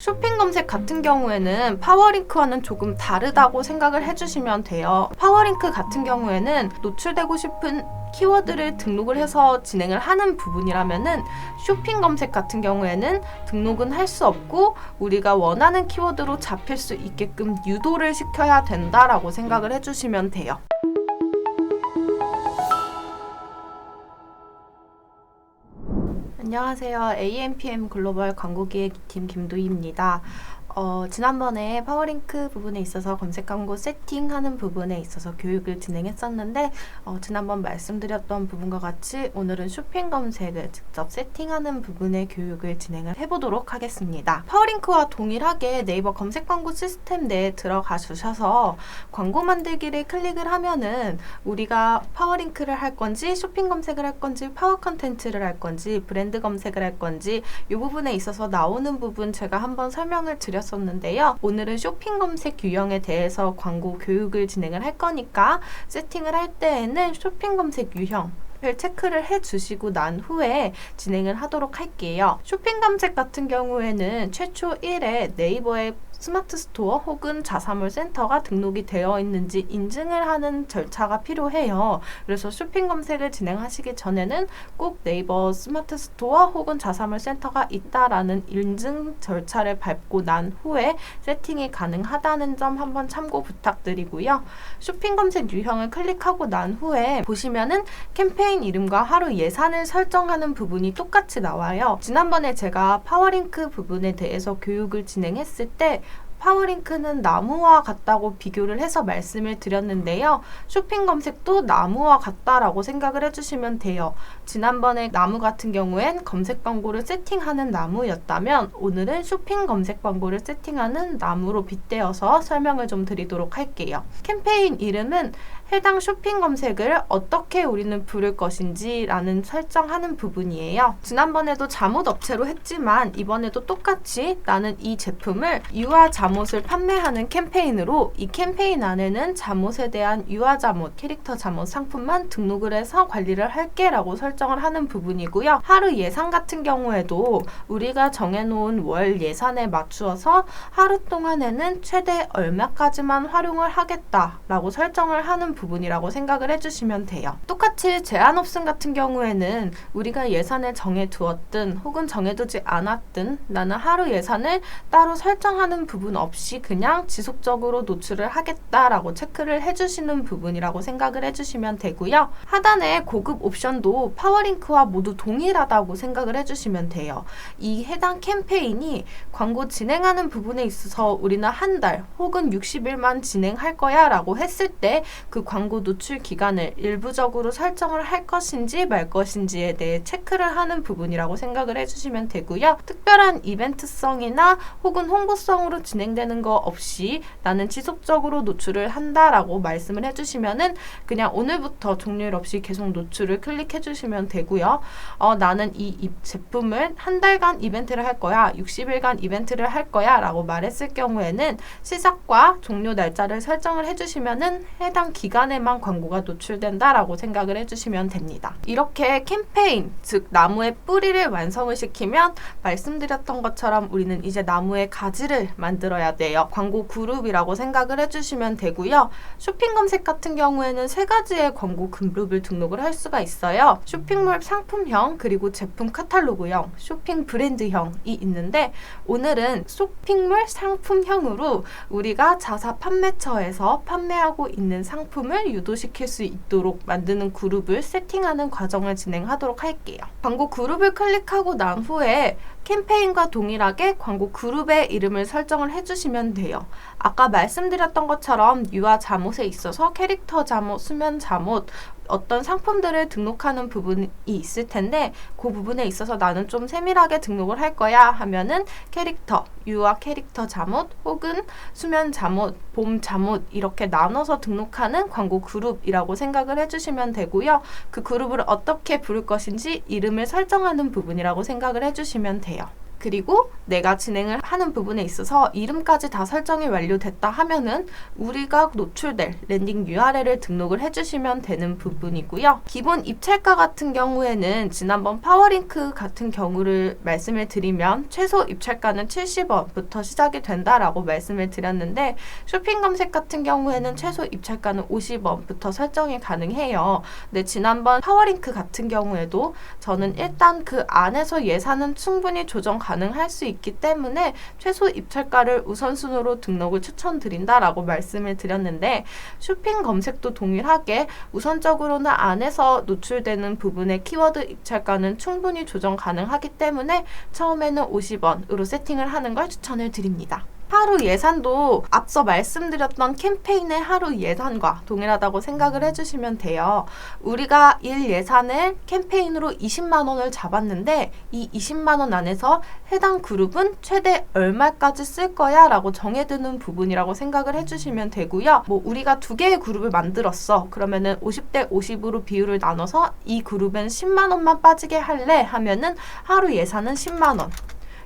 쇼핑 검색 같은 경우에는 파워링크와는 조금 다르다고 생각을 해주시면 돼요. 파워링크 같은 경우에는 노출되고 싶은 키워드를 등록을 해서 진행을 하는 부분이라면은 쇼핑 검색 같은 경우에는 등록은 할 수 없고 우리가 원하는 키워드로 잡힐 수 있게끔 유도를 시켜야 된다라고 생각을 해주시면 돼요. 안녕하세요. AMPM 글로벌 광고기획팀 김도희입니다. 지난번에 파워링크 부분에 있어서 검색 광고 세팅하는 부분에 있어서 교육을 진행했었는데 지난번 말씀드렸던 부분과 같이 오늘은 쇼핑 검색을 직접 세팅하는 부분의 교육을 진행을 해보도록 하겠습니다. 파워링크와 동일하게 네이버 검색 광고 시스템 내에 들어가 주셔서 광고 만들기를 클릭을 하면은 우리가 파워링크를 할 건지 쇼핑 검색을 할 건지 파워 컨텐츠를 할 건지 브랜드 검색을 할 건지 이 부분에 있어서 나오는 부분 제가 한번 설명을 드렸었는데요. 오늘은 쇼핑 검색 유형에 대해서 광고 교육을 진행을 할 거니까 세팅을 할 때에는 쇼핑 검색 유형 체크를 해주시고 난 후에 진행을 하도록 할게요. 쇼핑 검색 같은 경우에는 최초 1회 네이버의 스마트 스토어 혹은 자사몰 센터가 등록이 되어 있는지 인증을 하는 절차가 필요해요. 그래서 쇼핑 검색을 진행하시기 전에는 꼭 네이버 스마트 스토어 혹은 자사몰 센터가 있다라는 인증 절차를 밟고 난 후에 세팅이 가능하다는 점 한번 참고 부탁드리고요. 쇼핑 검색 유형을 클릭하고 난 후에 보시면은 캠페인 이름과 하루 예산을 설정하는 부분이 똑같이 나와요. 지난번에 제가 파워링크 부분에 대해서 교육을 진행했을 때 파워링크는 나무와 같다고 비교를 해서 말씀을 드렸는데요. 쇼핑 검색도 나무와 같다라고 생각을 해주시면 돼요. 지난번에 나무 같은 경우엔 검색 광고를 세팅하는 나무였다면 오늘은 쇼핑 검색 광고를 세팅하는 나무로 빗대어서 설명을 좀 드리도록 할게요. 캠페인 이름은 해당 쇼핑 검색을 어떻게 우리는 부를 것인지 라는 설정하는 부분이에요. 지난번에도 잠옷 업체로 했지만 이번에도 똑같이 나는 이 제품을 유아 잠옷을 판매하는 캠페인으로 이 캠페인 안에는 잠옷에 대한 유아 잠옷, 캐릭터 잠옷 상품만 등록을 해서 관리를 할게 라고 설정을 하는 부분이고요. 하루 예산 같은 경우에도 우리가 정해놓은 월 예산에 맞추어서 하루 동안에는 최대 얼마까지만 활용을 하겠다 라고 설정을 하는 부분이라고 생각을 해주시면 돼요. 똑같이 제한 옵션 같은 경우에는 우리가 예산을 정해두었든 혹은 정해두지 않았든 나는 하루 예산을 따로 설정하는 부분 없이 그냥 지속적으로 노출을 하겠다라고 체크를 해주시는 부분이라고 생각을 해주시면 되고요. 하단의 고급 옵션도 파워링크와 모두 동일하다고 생각을 해주시면 돼요. 이 해당 캠페인이 광고 진행하는 부분에 있어서 우리는 한 달 혹은 60일만 진행할 거야 라고 했을 때 그 광고 노출 기간을 일부적으로 설정을 할 것인지 말 것인지에 대해 체크를 하는 부분이라고 생각을 해주시면 되고요. 특별한 이벤트성이나 혹은 홍보성으로 진행되는 거 없이 나는 지속적으로 노출을 한다라고 말씀을 해주시면은 그냥 오늘부터 종료일 없이 계속 노출을 클릭해 주시면 되고요. 나는 이 제품을 한 달간 이벤트를 할 거야, 60일간 이벤트를 할 거야 라고 말했을 경우에는 시작과 종료 날짜를 설정을 해주시면은 해당 기간에만 광고가 노출된다라고 생각을 해주시면 됩니다. 이렇게 캠페인, 즉 나무의 뿌리를 완성을 시키면 말씀드렸던 것처럼 우리는 이제 나무의 가지를 만들어야 돼요. 광고 그룹이라고 생각을 해주시면 되고요. 쇼핑 검색 같은 경우에는 세 가지의 광고 그룹을 등록을 할 수가 있어요. 쇼핑몰 상품형, 그리고 제품 카탈로그형, 쇼핑 브랜드형이 있는데 오늘은 쇼핑몰 상품형으로 우리가 자사 판매처에서 판매하고 있는 상품을 유도시킬 수 있도록 만드는 그룹을 세팅하는 과정을 진행하도록 할게요. 광고 그룹을 클릭하고 난 후에 캠페인과 동일하게 광고 그룹의 이름을 설정을 해주시면 돼요. 아까 말씀드렸던 것처럼 유아 잠옷에 있어서 캐릭터 잠옷, 수면 잠옷 어떤 상품들을 등록하는 부분이 있을 텐데 그 부분에 있어서 나는 좀 세밀하게 등록을 할 거야 하면은 캐릭터, 유아 캐릭터 잠옷 혹은 수면 잠옷, 봄 잠옷 이렇게 나눠서 등록하는 광고 그룹이라고 생각을 해주시면 되고요. 그 그룹을 어떻게 부를 것인지 이름을 설정하는 부분이라고 생각을 해주시면 돼요. 그리고 내가 진행을 하는 부분에 있어서 이름까지 다 설정이 완료됐다 하면은 우리가 노출될 랜딩 URL을 등록을 해주시면 되는 부분이고요. 기본 입찰가 같은 경우에는 지난번 파워링크 같은 경우를 말씀을 드리면 최소 입찰가는 70원부터 시작이 된다라고 말씀을 드렸는데 쇼핑 검색 같은 경우에는 최소 입찰가는 50원부터 설정이 가능해요. 근데 지난번 파워링크 같은 경우에도 저는 일단 그 안에서 예산은 충분히 조정 가능할 수 있기 때문에 최소 입찰가를 우선순위로 등록을 추천드린다라고 말씀을 드렸는데 쇼핑 검색도 동일하게 우선적으로는 안에서 노출되는 부분의 키워드 입찰가는 충분히 조정 가능하기 때문에 처음에는 50원으로 세팅을 하는 걸 추천을 드립니다. 하루 예산도 앞서 말씀드렸던 캠페인의 하루 예산과 동일하다고 생각을 해주시면 돼요. 우리가 일 예산을 캠페인으로 20만 원을 잡았는데 이 20만 원 안에서 해당 그룹은 최대 얼마까지 쓸 거야 라고 정해두는 부분이라고 생각을 해주시면 되고요. 뭐 우리가 두 개의 그룹을 만들었어. 그러면은 50대 50으로 비율을 나눠서 이 그룹은 10만 원만 빠지게 할래 하면은 하루 예산은 10만 원.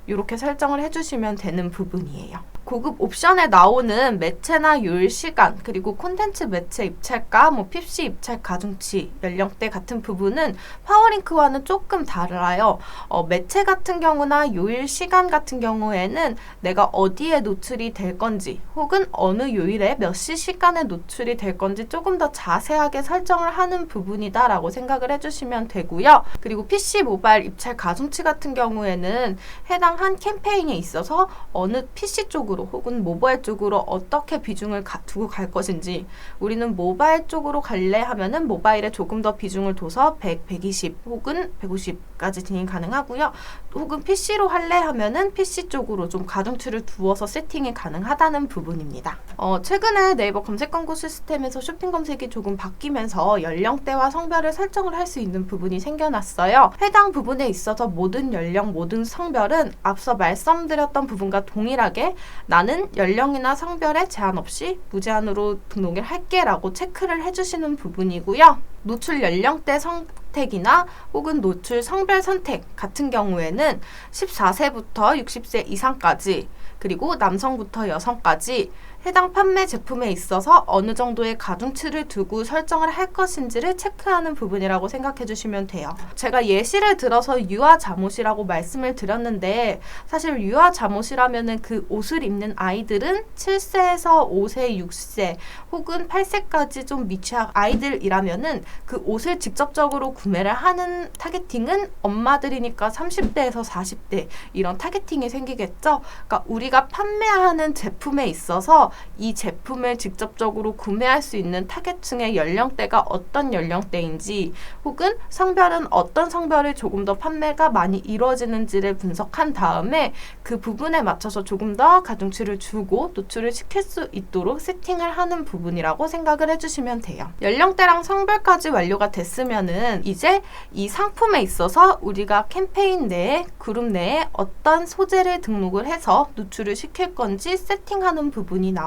이렇게 설정을 해주시면 되는 부분이에요. 고급 옵션에 나오는 매체나 요일 시간, 그리고 콘텐츠 매체 입찰가, 핍시 입찰 가중치, 연령대 같은 부분은 파워링크와는 조금 달라요. 매체 같은 경우나 요일 시간 같은 경우에는 내가 어디에 노출이 될 건지 혹은 어느 요일에 몇 시 시간에 노출이 될 건지 조금 더 자세하게 설정을 하는 부분이다라고 생각을 해주시면 되고요. 그리고 PC 모바일 입찰 가중치 같은 경우에는 해당 한 캠페인에 있어서 어느 PC 쪽으로 혹은 모바일 쪽으로 어떻게 비중을 두고 갈 것인지 우리는 모바일 쪽으로 갈래 하면은 모바일에 조금 더 비중을 둬서 100, 120 혹은 150까지 진행 가능하고요. 혹은 PC로 할래 하면은 PC 쪽으로 좀 가중치를 두어서 세팅이 가능하다는 부분입니다. 최근에 네이버 검색 광고 시스템에서 쇼핑 검색이 조금 바뀌면서 연령대와 성별을 설정을 할 수 있는 부분이 생겨났어요. 해당 부분에 있어서 모든 연령, 모든 성별은 앞서 말씀드렸던 부분과 동일하게 나는 연령이나 성별에 제한 없이 무제한으로 등록을 할게 라고 체크를 해주시는 부분이고요. 노출 연령대 선택이나 혹은 노출 성별 선택 같은 경우에는 14세부터 60세 이상까지 그리고 남성부터 여성까지 해당 판매 제품에 있어서 어느 정도의 가중치를 두고 설정을 할 것인지를 체크하는 부분이라고 생각해 주시면 돼요. 제가 예시를 들어서 유아 잠옷이라고 말씀을 드렸는데 사실 유아 잠옷이라면은 그 옷을 입는 아이들은 7세에서 5세, 6세 혹은 8세까지 좀 미취학 아이들이라면은 그 옷을 직접적으로 구매를 하는 타겟팅은 엄마들이니까 30대에서 40대 이런 타겟팅이 생기겠죠. 그러니까 우리가 판매하는 제품에 있어서 이 제품을 직접적으로 구매할 수 있는 타겟층의 연령대가 어떤 연령대인지 혹은 성별은 어떤 성별이 조금 더 판매가 많이 이루어지는지를 분석한 다음에 그 부분에 맞춰서 조금 더 가중치를 주고 노출을 시킬 수 있도록 세팅을 하는 부분이라고 생각을 해주시면 돼요. 연령대랑 성별까지 완료가 됐으면은 이제 이 상품에 있어서 우리가 캠페인 내에 그룹 내에 어떤 소재를 등록을 해서 노출을 시킬 건지 세팅하는 부분이 나와요.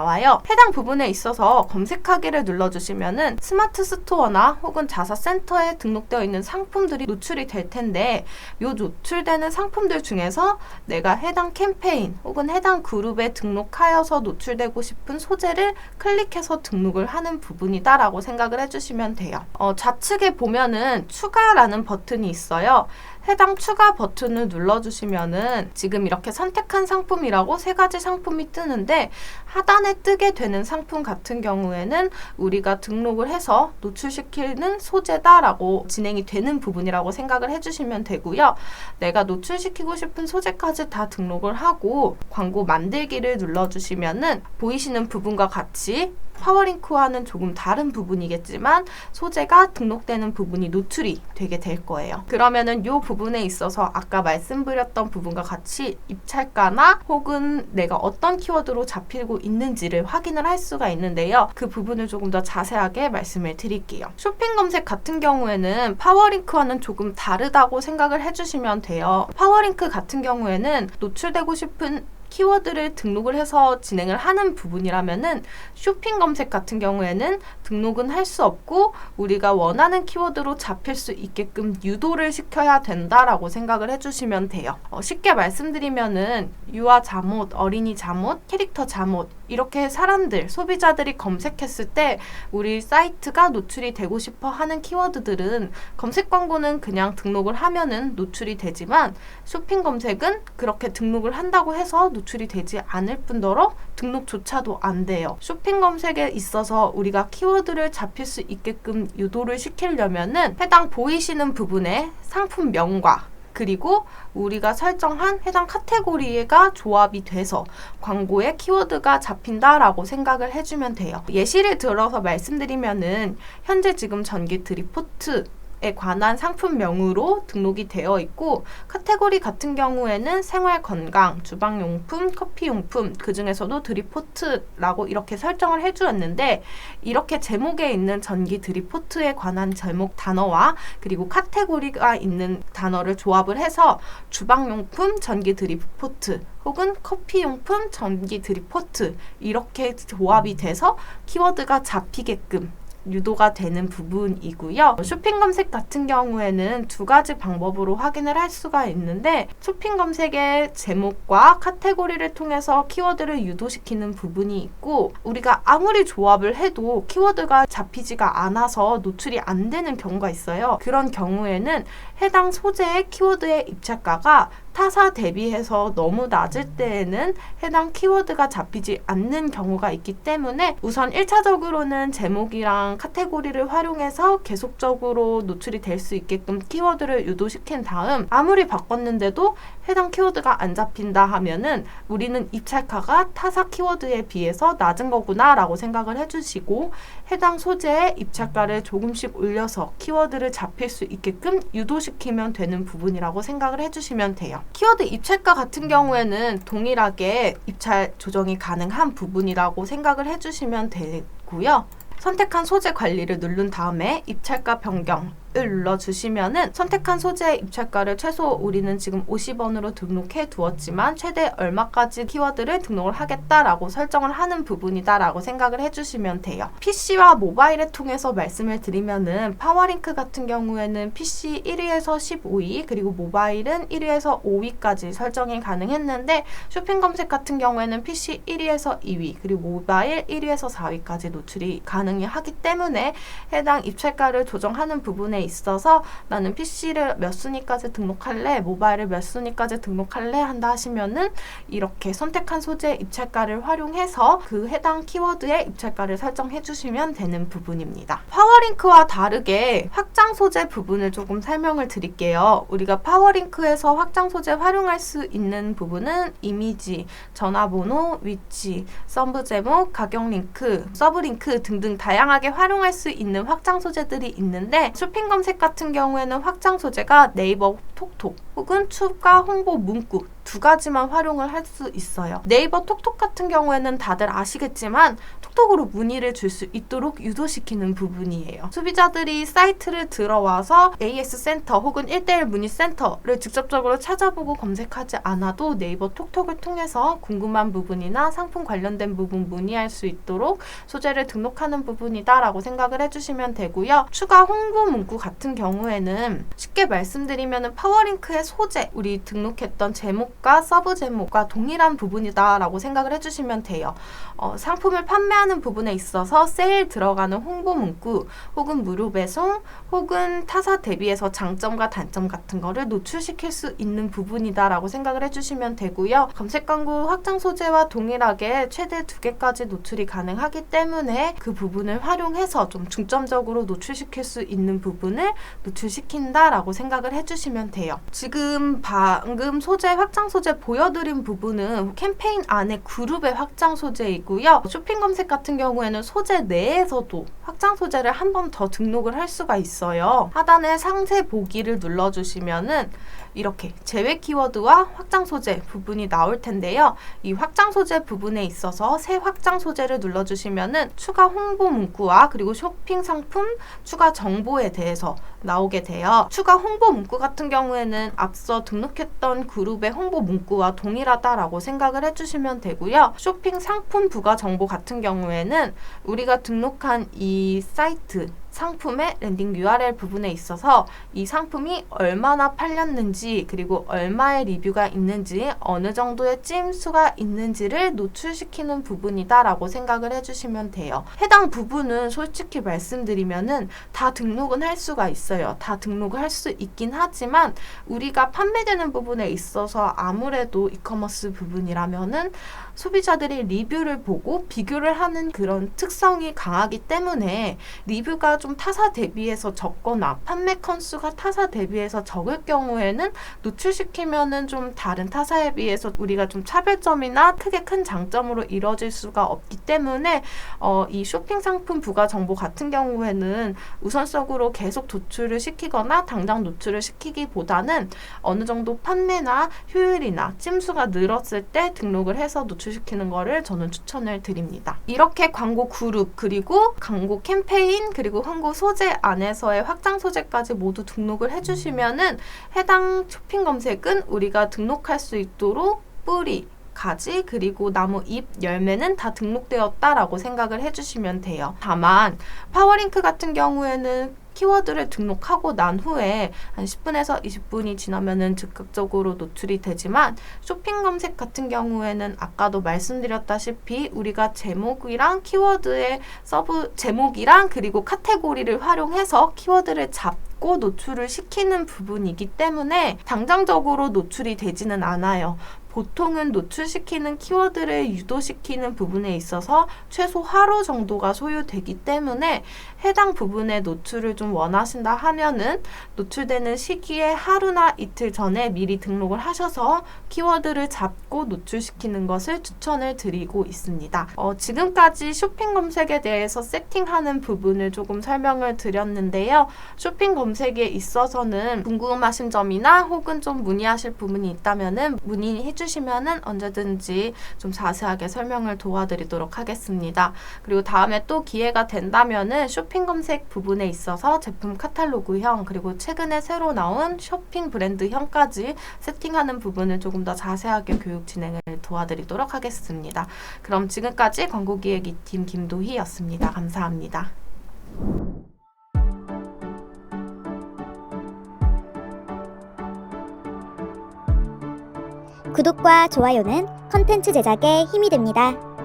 해당 부분에 있어서 검색하기를 눌러주시면은 스마트 스토어나 혹은 자사센터에 등록되어 있는 상품들이 노출이 될 텐데 요 노출되는 상품들 중에서 내가 해당 캠페인 혹은 해당 그룹에 등록하여서 노출되고 싶은 소재를 클릭해서 등록을 하는 부분이다라고 생각을 해주시면 돼요. 좌측에 보면은 추가라는 버튼이 있어요. 해당 추가 버튼을 눌러주시면은 지금 이렇게 선택한 상품이라고 세 가지 상품이 뜨는데 하단에 뜨게 되는 상품 같은 경우에는 우리가 등록을 해서 노출시키는 소재다라고 진행이 되는 부분이라고 생각을 해주시면 되고요. 내가 노출시키고 싶은 소재까지 다 등록을 하고 광고 만들기를 눌러주시면은 보이시는 부분과 같이 파워링크와는 조금 다른 부분이겠지만 소재가 등록되는 부분이 노출이 되게 될 거예요. 그러면은 이 부분에 있어서 아까 말씀드렸던 부분과 같이 입찰가나 혹은 내가 어떤 키워드로 잡히고 있는지를 확인을 할 수가 있는데요. 그 부분을 조금 더 자세하게 말씀을 드릴게요. 쇼핑 검색 같은 경우에는 파워링크와는 조금 다르다고 생각을 해주시면 돼요. 파워링크 같은 경우에는 노출되고 싶은 키워드를 등록을 해서 진행을 하는 부분이라면은 쇼핑 검색 같은 경우에는 등록은 할 수 없고 우리가 원하는 키워드로 잡힐 수 있게끔 유도를 시켜야 된다라고 생각을 해주시면 돼요. 쉽게 말씀드리면은 유아 잠옷, 어린이 잠옷, 캐릭터 잠옷 이렇게 사람들, 소비자들이 검색했을 때 우리 사이트가 노출이 되고 싶어 하는 키워드들은 검색 광고는 그냥 등록을 하면은 노출이 되지만 쇼핑 검색은 그렇게 등록을 한다고 해서 노출이 되지 않을 뿐더러 등록조차도 안 돼요. 쇼핑 검색에 있어서 우리가 키워드를 잡힐 수 있게끔 유도를 시키려면은 해당 보이시는 부분에 상품명과 그리고 우리가 설정한 해당 카테고리가 조합이 돼서 광고에 키워드가 잡힌다라고 생각을 해주면 돼요. 예시를 들어서 말씀드리면은 현재 지금 전기 드립포트에 관한 상품명으로 등록이 되어 있고 카테고리 같은 경우에는 생활건강, 주방용품, 커피용품 그 중에서도 드립포트라고 이렇게 설정을 해주었는데 이렇게 제목에 있는 전기 드립포트에 관한 제목 단어와 그리고 카테고리가 있는 단어를 조합을 해서 주방용품 전기 드립포트 혹은 커피용품 전기 드립포트 이렇게 조합이 돼서 키워드가 잡히게끔 유도가 되는 부분이고요. 쇼핑 검색 같은 경우에는 두 가지 방법으로 확인을 할 수가 있는데 쇼핑 검색의 제목과 카테고리를 통해서 키워드를 유도시키는 부분이 있고 우리가 아무리 조합을 해도 키워드가 잡히지가 않아서 노출이 안 되는 경우가 있어요. 그런 경우에는 해당 소재의 키워드의 입찰가가 타사 대비해서 너무 낮을 때에는 해당 키워드가 잡히지 않는 경우가 있기 때문에 우선 1차적으로는 제목이랑 카테고리를 활용해서 계속적으로 노출이 될 수 있게끔 키워드를 유도시킨 다음 아무리 바꿨는데도 해당 키워드가 안 잡힌다 하면은 우리는 입찰가가 타사 키워드에 비해서 낮은 거구나 라고 생각을 해주시고 해당 소재의 입찰가를 조금씩 올려서 키워드를 잡힐 수 있게끔 유도시키면 되는 부분이라고 생각을 해주시면 돼요. 키워드 입찰가 같은 경우에는 동일하게 입찰 조정이 가능한 부분이라고 생각을 해주시면 되고요. 선택한 소재 관리를 누른 다음에 입찰가 변경을 눌러주시면은 선택한 소재의 입찰가를 최소 우리는 지금 50원으로 등록해 두었지만 최대 얼마까지 키워드를 등록을 하겠다라고 설정을 하는 부분이다라고 생각을 해주시면 돼요. PC와 모바일을 통해서 말씀을 드리면은 파워링크 같은 경우에는 PC 1위에서 15위 그리고 모바일은 1위에서 5위까지 설정이 가능했는데 쇼핑 검색 같은 경우에는 PC 1위에서 2위 그리고 모바일 1위에서 4위까지 노출이 가능하기 때문에 해당 입찰가를 조정하는 부분에 있어서 나는 PC를 몇 순위까지 등록할래, 모바일을 몇 순위까지 등록할래 한다 하시면은 이렇게 선택한 소재 입찰가를 활용해서 그 해당 키워드의 입찰가를 설정해 주시면 되는 부분입니다. 파워링크와 다르게 확장 소재 부분을 조금 설명을 드릴게요. 우리가 파워링크에서 확장 소재 활용할 수 있는 부분은 이미지, 전화번호, 위치, 서브 제목, 가격 링크, 서브 링크 등등 다양하게 활용할 수 있는 확장 소재들이 있는데 쇼핑 검색 같은 경우에는 확장 소재가 네이버 톡톡 혹은 추가 홍보 문구 두 가지만 활용을 할 수 있어요. 네이버 톡톡 같은 경우에는 다들 아시겠지만 톡톡으로 문의를 줄 수 있도록 유도시키는 부분이에요. 소비자들이 사이트를 들어와서 AS 센터 혹은 1:1 문의 센터를 직접적으로 찾아보고 검색하지 않아도 네이버 톡톡을 통해서 궁금한 부분이나 상품 관련된 부분 문의할 수 있도록 소재를 등록하는 부분이다라고 생각을 해주시면 되고요. 추가 홍보 문구 같은 경우에는 쉽게 말씀드리면 파워링크의 소재, 우리 등록했던 제목과 서브 제목과 동일한 부분이다 라고 생각을 해주시면 돼요. 상품을 판매하는 부분에 있어서 세일 들어가는 홍보 문구 혹은 무료 배송 혹은 타사 대비해서 장점과 단점 같은 거를 노출시킬 수 있는 부분이다 라고 생각을 해주시면 되고요. 검색 광고 확장 소재와 동일하게 최대 2개까지 노출이 가능하기 때문에 그 부분을 활용해서 좀 중점적으로 노출시킬 수 있는 부분을 노출시킨다 라고 생각을 해주시면 돼요. 지금 방금 소재 확장 소재 보여드린 부분은 캠페인 안에 그룹의 확장 소재이고요. 쇼핑 검색 같은 경우에는 소재 내에서도 확장 소재를 한 번 더 등록을 할 수가 있어요. 하단에 상세 보기를 눌러주시면은 이렇게 제외 키워드와 확장 소재 부분이 나올 텐데요. 이 확장 소재 부분에 있어서 새 확장 소재를 눌러주시면은 추가 홍보 문구와 그리고 쇼핑 상품 추가 정보에 대해서 나오게 돼요. 추가 홍보 문구 같은 경우에는 앞서 등록했던 그룹의 홍보 문구와 동일하다라고 생각을 해주시면 되고요. 쇼핑 상품 부가 정보 같은 경우에는 우리가 등록한 이 사이트 상품의 랜딩 URL 부분에 있어서 이 상품이 얼마나 팔렸는지 그리고 얼마의 리뷰가 있는지 어느 정도의 찜수가 있는지를 노출시키는 부분이다 라고 생각을 해주시면 돼요. 해당 부분은 솔직히 말씀드리면은 다 등록은 할 수가 있어요. 다 등록을 할 수 있긴 하지만 우리가 판매되는 부분에 있어서 아무래도 이커머스 부분이라면은 소비자들이 리뷰를 보고 비교를 하는 그런 특성이 강하기 때문에 리뷰가 좀 타사 대비해서 적거나 판매 건수가 타사 대비해서 적을 경우에는 노출시키면은 좀 다른 타사에 비해서 우리가 좀 차별점이나 크게 큰 장점으로 이뤄질 수가 없기 때문에 이 쇼핑 상품 부가 정보 같은 경우에는 우선적으로 계속 노출을 시키거나 당장 노출을 시키기보다는 어느 정도 판매나 효율이나 찜수가 늘었을 때 등록을 해서 노출시키는 거를 저는 추천을 드립니다. 이렇게 광고 그룹 그리고 광고 캠페인 그리고 광고 소재 안에서의 확장 소재까지 모두 등록을 해주시면은 해당 쇼핑 검색은 우리가 등록할 수 있도록 뿌리, 가지 그리고 나무 잎, 열매는 다 등록되었다라고 생각을 해주시면 돼요. 다만 파워링크 같은 경우에는 키워드를 등록하고 난 후에 한 10분에서 20분이 지나면은 즉각적으로 노출이 되지만 쇼핑 검색 같은 경우에는 아까도 말씀드렸다시피 우리가 제목이랑 키워드의 서브 제목이랑 그리고 카테고리를 활용해서 키워드를 잡고 노출을 시키는 부분이기 때문에 당장적으로 노출이 되지는 않아요. 보통은 노출시키는 키워드를 유도시키는 부분에 있어서 최소 하루 정도가 소요되기 때문에 해당 부분에 노출을 좀 원하신다 하면은 노출되는 시기에 하루나 이틀 전에 미리 등록을 하셔서 키워드를 잡고 노출시키는 것을 추천을 드리고 있습니다. 지금까지 쇼핑 검색에 대해서 세팅하는 부분을 조금 설명을 드렸는데요. 쇼핑 검색에 있어서는 궁금하신 점이나 혹은 좀 문의하실 부분이 있다면은 문의해 주시면은 언제든지 좀 자세하게 설명을 도와드리도록 하겠습니다. 그리고 다음에 또 기회가 된다면은 쇼핑 검색 부분에 있어서 제품 카탈로그형 그리고 최근에 새로 나온 쇼핑 브랜드형까지 세팅하는 부분을 조금 더 자세하게 교육 진행을 도와드리도록 하겠습니다. 그럼 지금까지 광고기획팀 김도희였습니다. 감사합니다. 구독과 좋아요는 컨텐츠 제작에 힘이 됩니다.